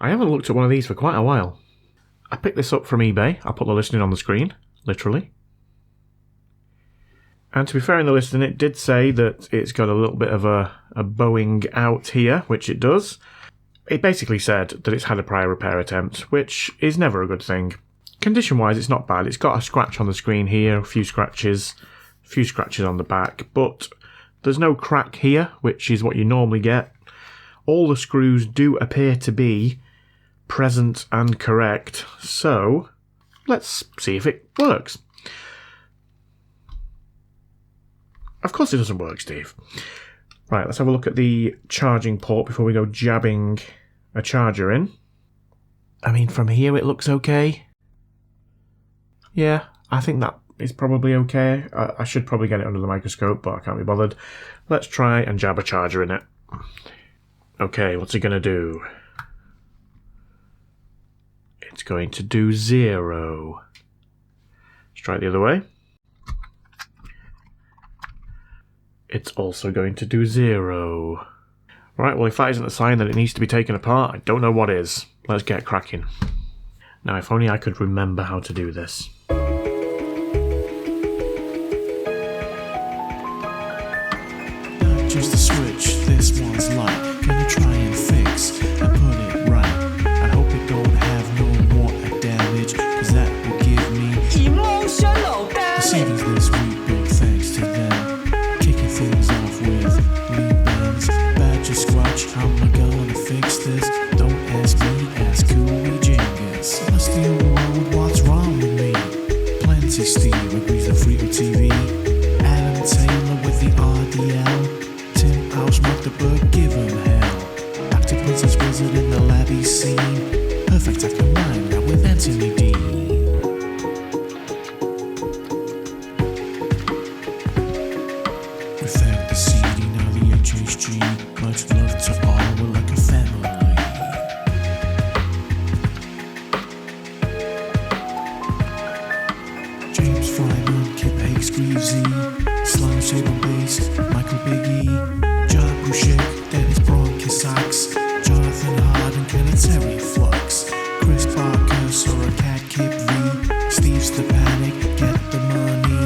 I haven't looked at one of these for quite a while. I picked this up from eBay. I'll put the listing on the screen, literally. And to be fair in the listing, it did say that it's got a little bit of a bowing out here, which it does. It basically said that it's had a prior repair attempt, which is never a good thing. Condition-wise, it's not bad. It's got a scratch on the screen here, a few scratches on the back, but there's no crack here, which is what you normally get. All the screws do appear to be present and correct, so let's see if it works. Of course it doesn't work, Steve. Right, let's have a look at the charging port before we go jabbing a charger in. I mean, from here it looks okay. Yeah, I think that is probably okay. I should probably get it under the microscope, but I can't be bothered. Let's try and jab a charger in it. Okay, what's it going to do? It's going to do 0. Let's try it the other way. It's also going to do 0. Right, well if that isn't a sign that it needs to be taken apart, I don't know what is. Let's get cracking. Now if only I could remember how to do this. Not just a switch, this one's light. Gonna try and fix and put it right. I hope it don't have no water damage, cause that will give me emotional damage. The savings this week, big thanks to them. Kicking things off with lead bands. Badger Squatch, how am I gonna fix this? Don't ask me, ask Cooley Jenkins. Celestial Road, what's wrong with me? Plenty Steve agrees the free TV. Adam Taylor with the RDL. Tim House, Magdeburg, give him hell. Actor Princess Wizard in the labby scene. Perfect actor mind now with Anthony D. Without the CD, now the HHG. Much love to all, we're like a family. James Fryman, Kip Hakes, Greavesy, Slime Shade on bass, Michael Biggie, John Boucher, Dennis Bronchi Sachs, Jonathan Hard and Kenneth Terry Flux, Chris Barker, Sora Cat, Kip V, Steve Stepanik, Get the Money,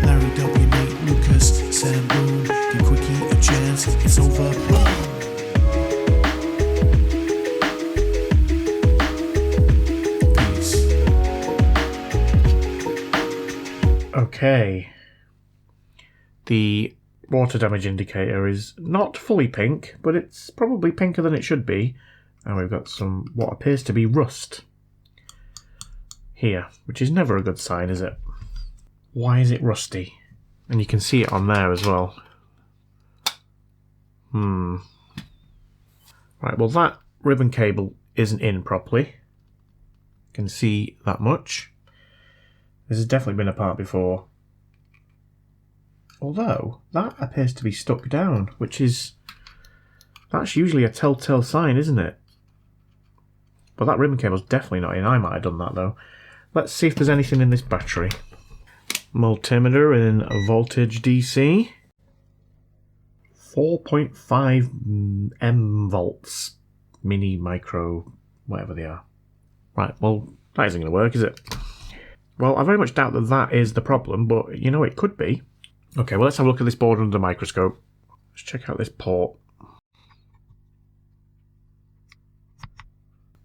Larry W, Nate Lucas, Sam Boone, give Quickie a chance, it's overblown. Peace. Okay. The water damage indicator is not fully pink, but it's probably pinker than it should be. And we've got some what appears to be rust here, which is never a good sign, is it? Why is it rusty? And you can see it on there as well. Right, well that ribbon cable isn't in properly. You can see that much. This has definitely been apart before. Although, that appears to be stuck down, that's usually a telltale sign, isn't it? But that ribbon cable's definitely not in. I might have done that though. Let's see if there's anything in this battery. Multimeter in voltage DC. 4.5 M volts. Mini, micro, whatever they are. Right, well, that isn't going to work, is it? Well, I very much doubt that that is the problem, but you know, it could be. Okay, well, let's have a look at this board under the microscope. Let's check out this port.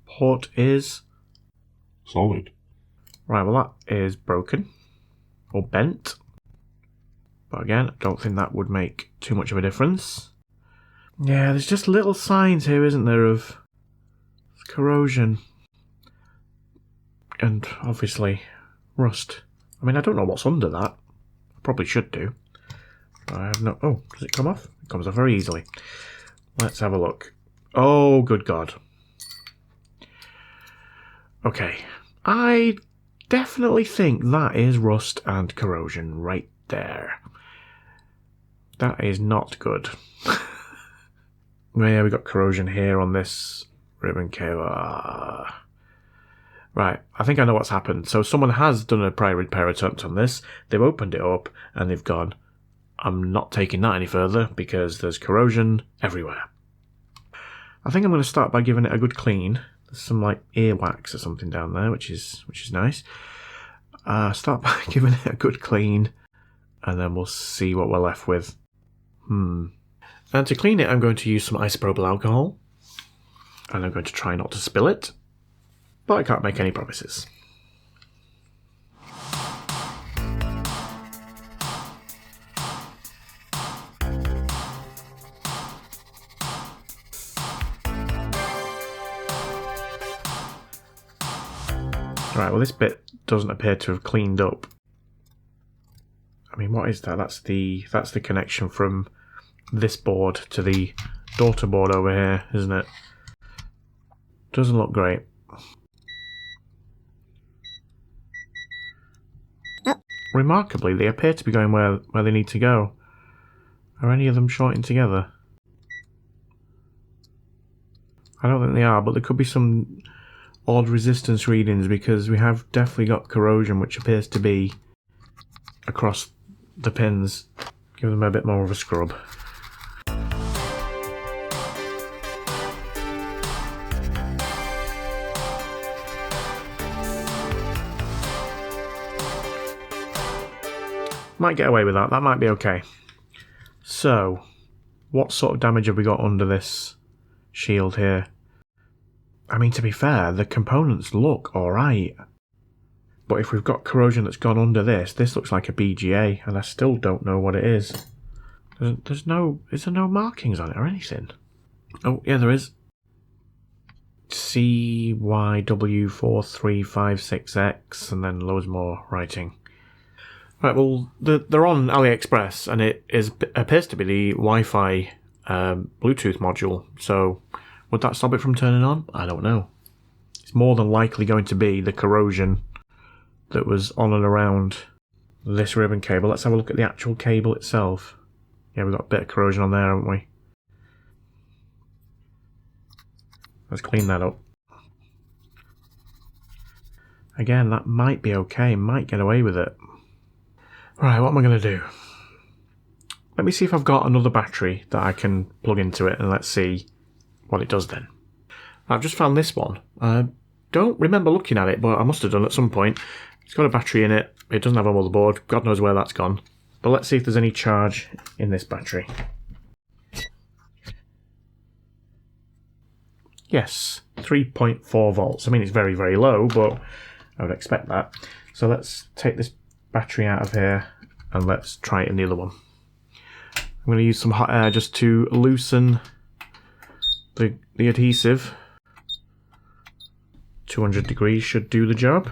Port is solid. Right, well, that is broken. Or bent. But again, I don't think that would make too much of a difference. Yeah, there's just little signs here, isn't there, of corrosion. And obviously, rust. I mean, I don't know what's under that. I probably should do. But I have no... Oh, does it come off? It comes off very easily. Let's have a look. Oh, good God. Okay. I definitely think that is rust and corrosion right there. That is not good. Yeah, we got corrosion here on this ribbon cable. Right, I think I know what's happened. So someone has done a prior repair attempt on this. They've opened it up and they've gone, I'm not taking that any further because there's corrosion everywhere. I think I'm going to start by giving it a good clean There's some like earwax or something down there, which is nice. Start by giving it a good clean, and then we'll see what we're left with. And to clean it, I'm going to use some isopropyl alcohol, and I'm going to try not to spill it, but I can't make any promises. Right, well this bit doesn't appear to have cleaned up. I mean, what is that? That's the connection from this board to the daughter board over here, isn't it? Doesn't look great. Remarkably, they appear to be going where they need to go. Are any of them shorting together? I don't think they are, but there could be some odd resistance readings because we have definitely got corrosion, which appears to be across the pins. Give them a bit more of a scrub. Might get away with that. That might be okay. So, what sort of damage have we got under this shield here? I mean, to be fair, the components look alright. But if we've got corrosion that's gone under this looks like a BGA, and I still don't know what it is. Is there no markings on it or anything? Oh, yeah, there is. CYW4356X, and then loads more writing. Right, well, they're on AliExpress, and it appears to be the Wi-Fi Bluetooth module, so would that stop it from turning on? I don't know. It's more than likely going to be the corrosion that was on and around this ribbon cable. Let's have a look at the actual cable itself. Yeah, we've got a bit of corrosion on there, haven't we? Let's clean that up. Again, that might be okay, might get away with it. Right, what am I going to do? Let me see if I've got another battery that I can plug into it, and let's see what it does then. I've just found this one. I don't remember looking at it, but I must have done at some point. It's got a battery in it. It doesn't have a motherboard. God knows where that's gone. But let's see if there's any charge in this battery. Yes, 3.4 volts. I mean, it's very, very low, but I would expect that. So let's take this battery out of here and let's try it in the other one. I'm going to use some hot air just to loosen the adhesive. 200 degrees should do the job.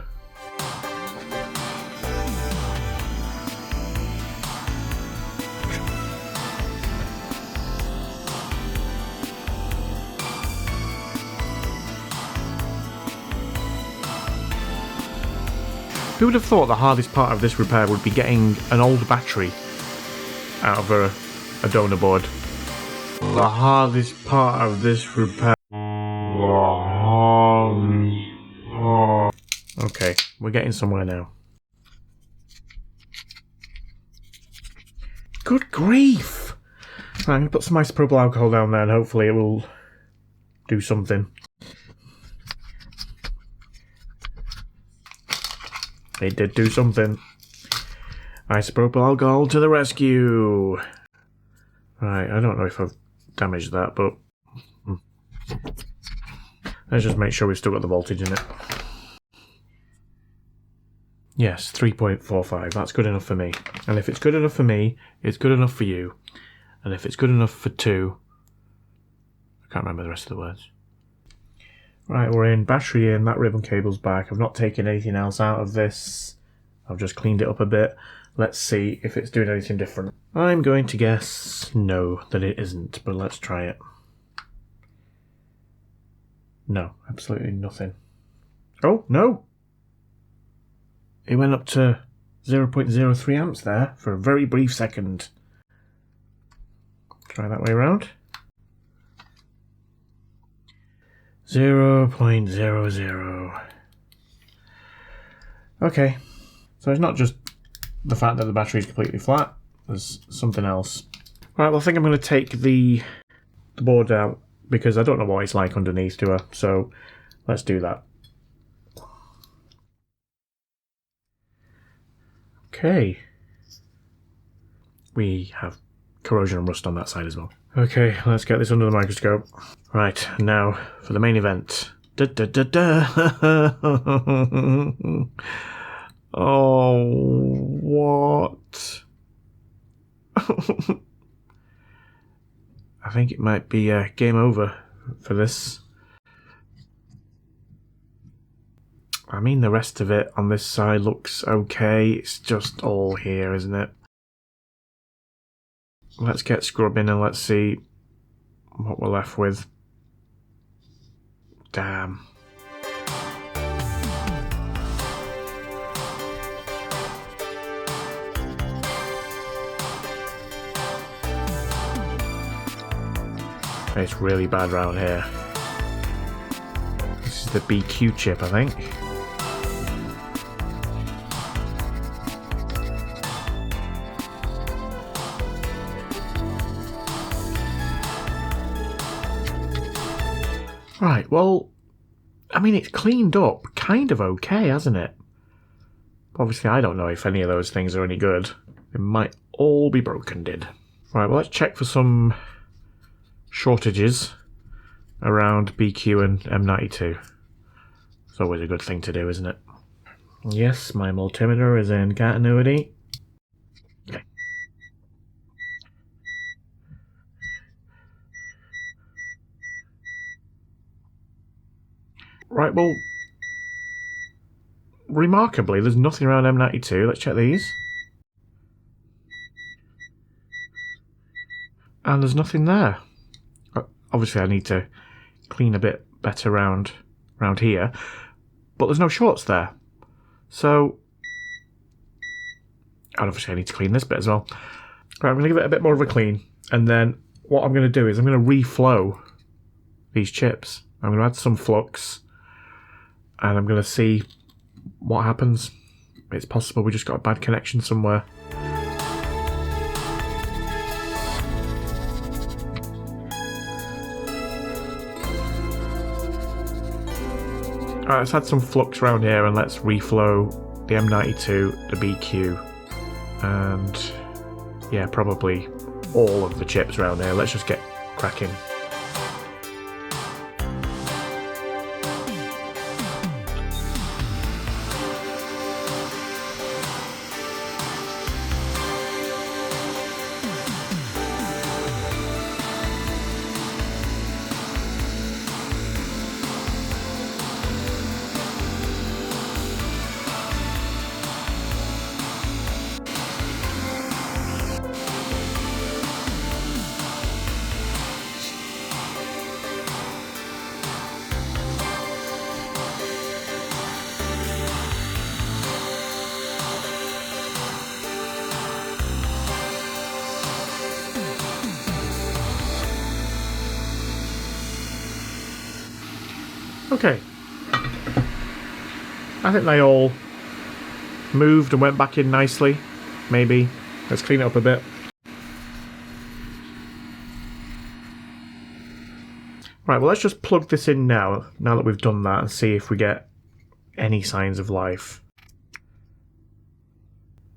Who would have thought the hardest part of this repair would be getting an old battery out of a donor board? The hardest part of this repair. Okay, we're getting somewhere now. Good grief! Right, I'm going to put some isopropyl alcohol down there and hopefully it will do something. It did do something. Isopropyl alcohol to the rescue! Right, I don't know if I've damaged that, but let's just make sure we've still got the voltage in it. Yes, 3.45. That's good enough for me. And if it's good enough for me, it's good enough for you. And if it's good enough for two, I can't remember the rest of the words. Right, we're in. Battery in. That ribbon cable's back. I've not taken anything else out of this. I've just cleaned it up a bit. Let's see if it's doing anything different. I'm going to guess no, that it isn't, but let's try it. No, absolutely nothing. Oh, no! It went up to 0.03 amps there for a very brief second. Try that way around. 0.00. Okay, so it's not just the fact that the battery is completely flat, there's something else. Right, well I think I'm going to take the board out because I don't know what it's like underneath to her, so Let's do that. Okay. We have corrosion and rust on that side as well. Okay, let's get this under the microscope. Right, now for the main event. Da, da, da, da. Oh, what? I think it might be game over for this. I mean, the rest of it on this side looks okay. It's just all here, isn't it? Let's get scrubbing and let's see what we're left with. Damn. It's really bad round here. This is the BQ chip, I think. Right, well, I mean, it's cleaned up kind of okay, hasn't it? Obviously, I don't know if any of those things are any good. They might all be broken, did. Right, well, let's check for some shortages around BQ and M92. It's always a good thing to do, isn't it? Yes, my multimeter is in continuity. Okay. Right, well, remarkably, there's nothing around M92. Let's check these. And there's nothing there. Obviously, I need to clean a bit better round here, but there's no shorts there. So, and obviously I need to clean this bit as well. Right, I'm going to give it a bit more of a clean, and then what I'm going to do is I'm going to reflow these chips. I'm going to add some flux, and I'm going to see what happens. It's possible we just got a bad connection somewhere. Alright, let's add some flux around here and let's reflow the M92, the BQ, and yeah, probably all of the chips around here. Let's just get cracking. Okay. I think they all moved and went back in nicely. Maybe. Let's clean it up a bit. Right, well, let's just plug this in now that we've done that, and see if we get any signs of life.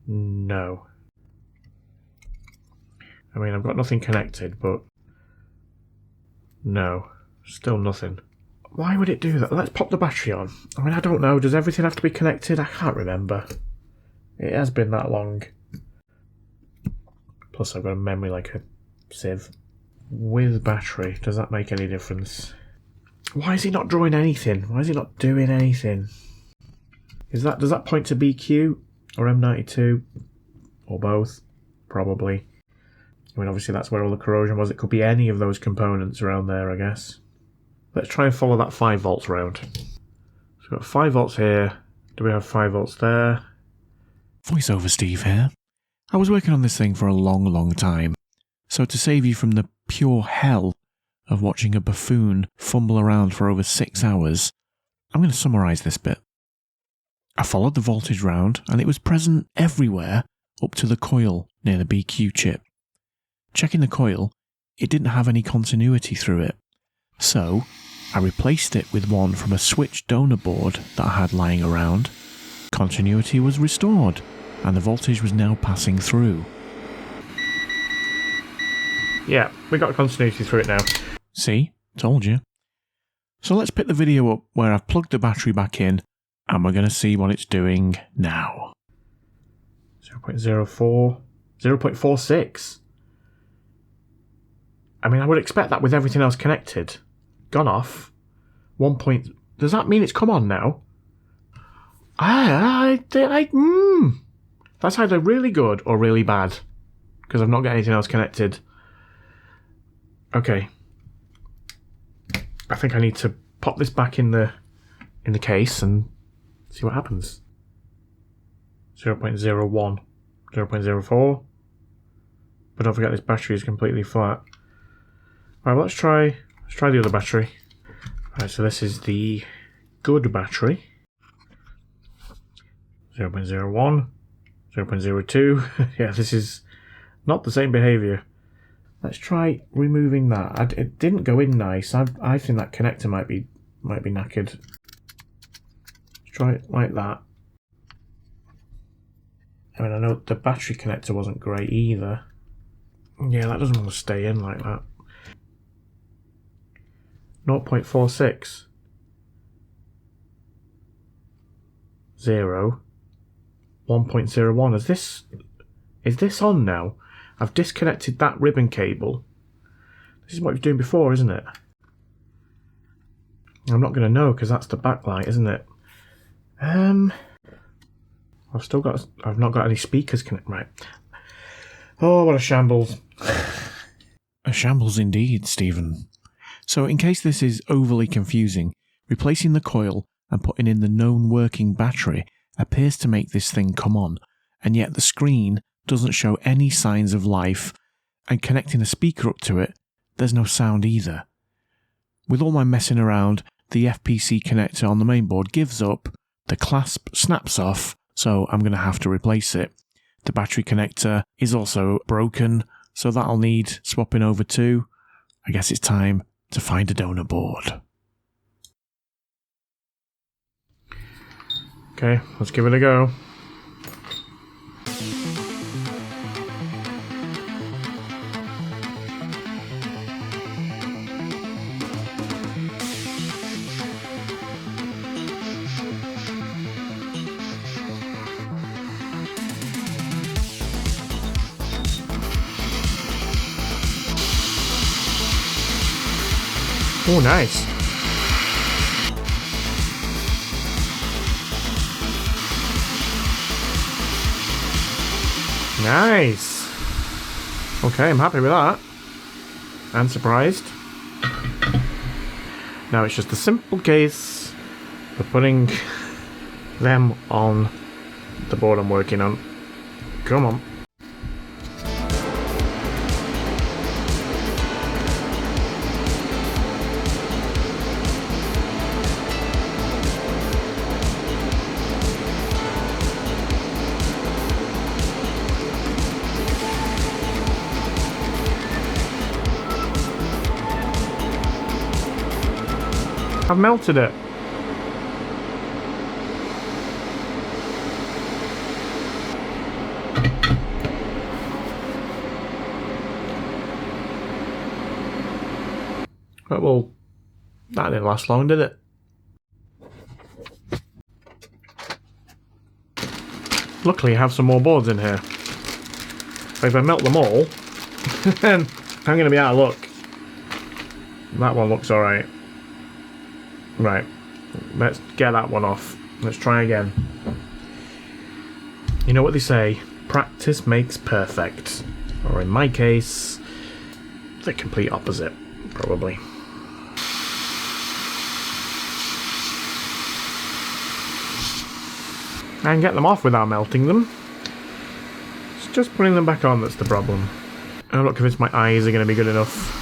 No. I mean, I've got nothing connected, but no. Still nothing. Why would it do that? Let's pop the battery on. I mean, I don't know. Does everything have to be connected? I can't remember. It has been that long. Plus, I've got a memory like a sieve. With battery, does that make any difference? Why is he not drawing anything? Why is he not doing anything? Does that point to BQ or M92? Or both? Probably. I mean, obviously that's where all the corrosion was. It could be any of those components around there, I guess. Let's try and follow that 5 volts round. So we've got 5 volts here. Do we have 5 volts there? Voiceover Steve here. I was working on this thing for a long time. So to save you from the pure hell of watching a buffoon fumble around for over 6 hours, I'm going to summarise this bit. I followed the voltage round and it was present everywhere up to the coil near the BQ chip. Checking the coil, it didn't have any continuity through it. So, I replaced it with one from a Switch donor board that I had lying around. Continuity was restored, and the voltage was now passing through. Yeah, we got continuity through it now. See? Told you. So let's pick the video up where I've plugged the battery back in, and we're going to see what it's doing now. 0.04, 0.46. I mean, I would expect that with everything else connected. Gone off. 1 point... Does that mean it's come on now? That's either really good or really bad. Because I've not got anything else connected. Okay. I think I need to pop this back in the case and see what happens. 0.01, 0.04. But don't forget this battery is completely flat. Right, well, let's try the other battery. Right, so this is the good battery. 0.01, 0.02. Yeah, this is not the same behaviour. Let's try removing that. It didn't go in nice. I think that connector might be knackered. Let's try it like that. I mean, I know the battery connector wasn't great either. Yeah, that doesn't want to stay in like that. 0.46. 0. 1.01. Is this on now? I've disconnected that ribbon cable. This is what we were doing before, isn't it? I'm not going to know because that's the backlight, isn't it? I've not got any speakers connected. Right. Oh, what a shambles. A shambles indeed, Stephen. So in case this is overly confusing, replacing the coil and putting in the known working battery appears to make this thing come on, and yet the screen doesn't show any signs of life, and connecting a speaker up to it, there's no sound either. With all my messing around, the FPC connector on the mainboard gives up, the clasp snaps off, so I'm going to have to replace it. The battery connector is also broken, so that'll need swapping over too. I guess it's time to find a donor board. Okay, let's give it a go. Oh, nice. Nice. Okay, I'm happy with that. And surprised. Now it's just a simple case of putting them on the board I'm working on. Come on. I've melted it. Well, that didn't last long, did it? Luckily, I have some more boards in here. But if I melt them all, then I'm going to be out of luck. That one looks alright. Right, let's get that one off. Let's try again. You know what they say, practice makes perfect. Or in my case, the complete opposite, probably. I can get them off without melting them. It's just putting them back on that's the problem. I'm not convinced my eyes are going to be good enough.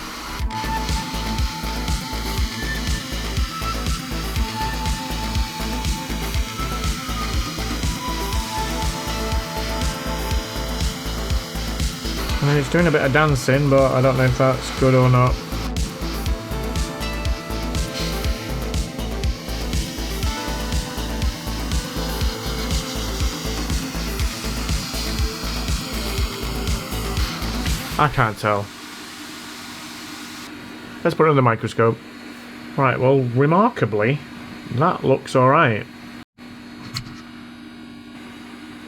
I mean, it's doing a bit of dancing, but I don't know if that's good or not. I can't tell. Let's put it under the microscope. Right, well, remarkably, that looks alright.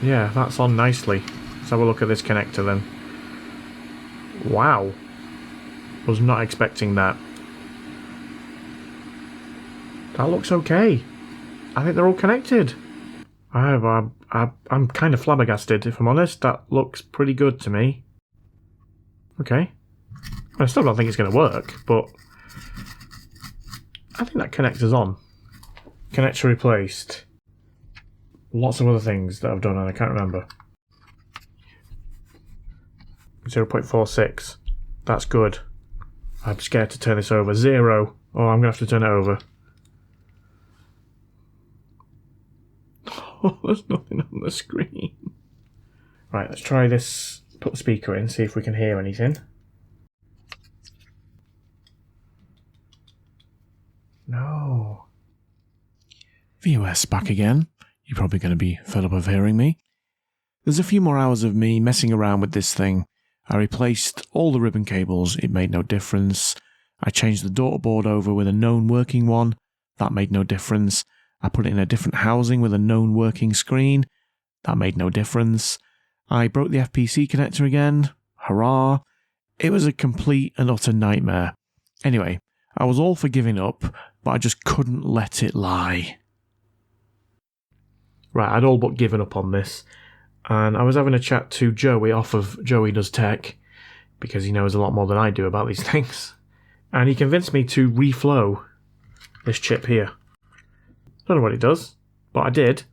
Yeah, that's on nicely. Let's have a look at this connector then. Wow. Was not expecting that. That looks okay. I think they're all connected. I'm kind of flabbergasted, if I'm honest. That looks pretty good to me. Okay. I still don't think it's going to work, but I think that connector's on. Connector replaced. Lots of other things that I've done and I can't remember. 0.46. That's good. I'm scared to turn this over. 0. Oh, I'm going to have to turn it over. Oh, there's nothing on the screen. Right, let's try this. Put the speaker in, see if we can hear anything. No. VOS back again. You're probably going to be fed up of hearing me. There's a few more hours of me messing around with this thing. I replaced all the ribbon cables, it made no difference. I changed the daughter board over with a known working one, that made no difference. I put it in a different housing with a known working screen, that made no difference. I broke the FPC connector again, hurrah. It was a complete and utter nightmare. Anyway, I was all for giving up, but I just couldn't let it lie. Right, I'd all but given up on this. And I was having a chat to Joey off of Joey Does Tech, because he knows a lot more than I do about these things. And he convinced me to reflow this chip here. Don't know what it does, but I did.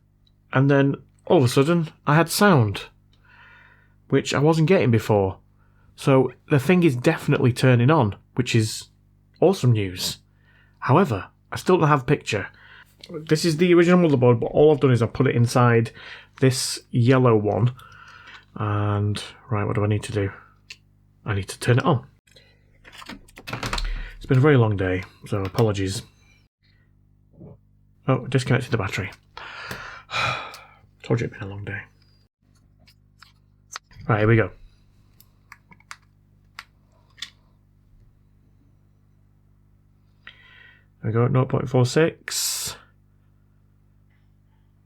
And then, all of a sudden, I had sound, which I wasn't getting before. So the thing is definitely turning on, which is awesome news. However, I still don't have a picture. This is the original motherboard, but all I've done is I've put it inside this yellow one. And, right, what do I need to do? I need to turn it on. It's been a very long day, so apologies. Oh, disconnected the battery. Told you it'd been a long day. Right, here we go. I go at 0.46.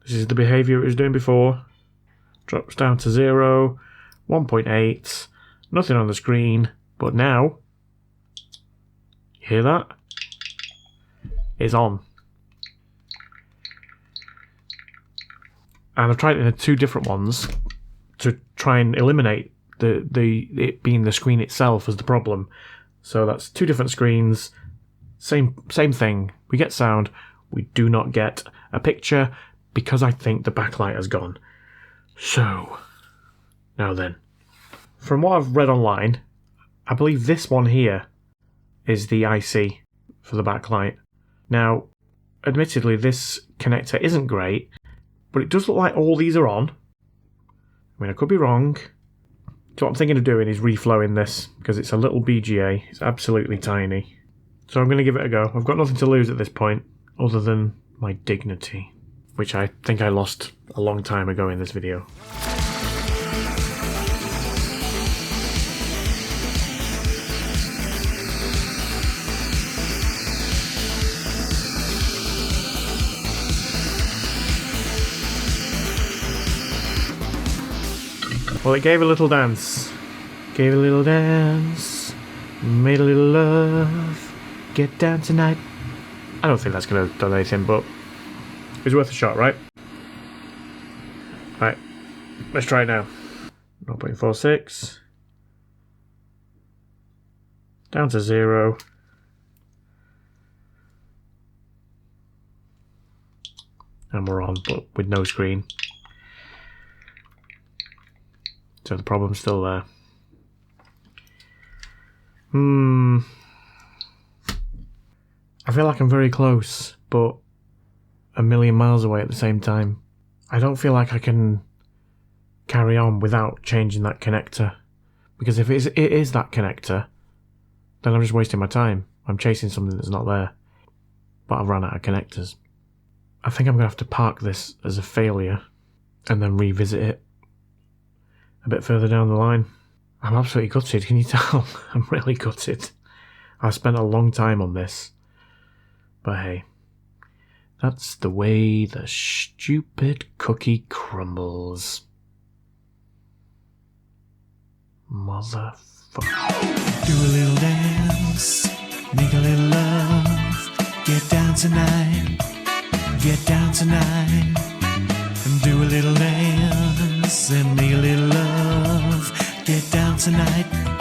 This is the behaviour it was doing before. Drops down to 0, 1.8, nothing on the screen, but now, you hear that? It's on. And I've tried it in 2 different ones to try and eliminate it being the screen itself as the problem. So that's 2 different screens, same thing. We get sound, we do not get a picture because I think the backlight has gone. So, now then. From what I've read online, I believe this one here is the IC for the backlight. Now, admittedly, this connector isn't great, but it does look like all these are on. I mean, I could be wrong. So what I'm thinking of doing is reflowing this, because it's a little BGA. It's absolutely tiny. So I'm going to give it a go. I've got nothing to lose at this point, other than my dignity, which I think I lost a long time ago in this video. Well, it gave a little dance. Gave a little dance. Made a little love. Get down tonight. I don't think that's going to have done anything, but it's worth a shot, right? Right. Let's try it now. 0.46. Down to 0. And we're on, but with no screen. So the problem's still there. I feel like I'm very close, but a million miles away at the same time. I don't feel like I can carry on without changing that connector. Because if it is that connector, then I'm just wasting my time. I'm chasing something that's not there. But I've run out of connectors. I think I'm going to have to park this as a failure and then revisit it a bit further down the line. I'm absolutely gutted, can you tell? I'm really gutted. I spent a long time on this. But hey, that's the way the stupid cookie crumbles. Motherfucker. Do a little dance, make a little love, get down tonight, get down tonight. And do a little dance and make a little love, get down tonight.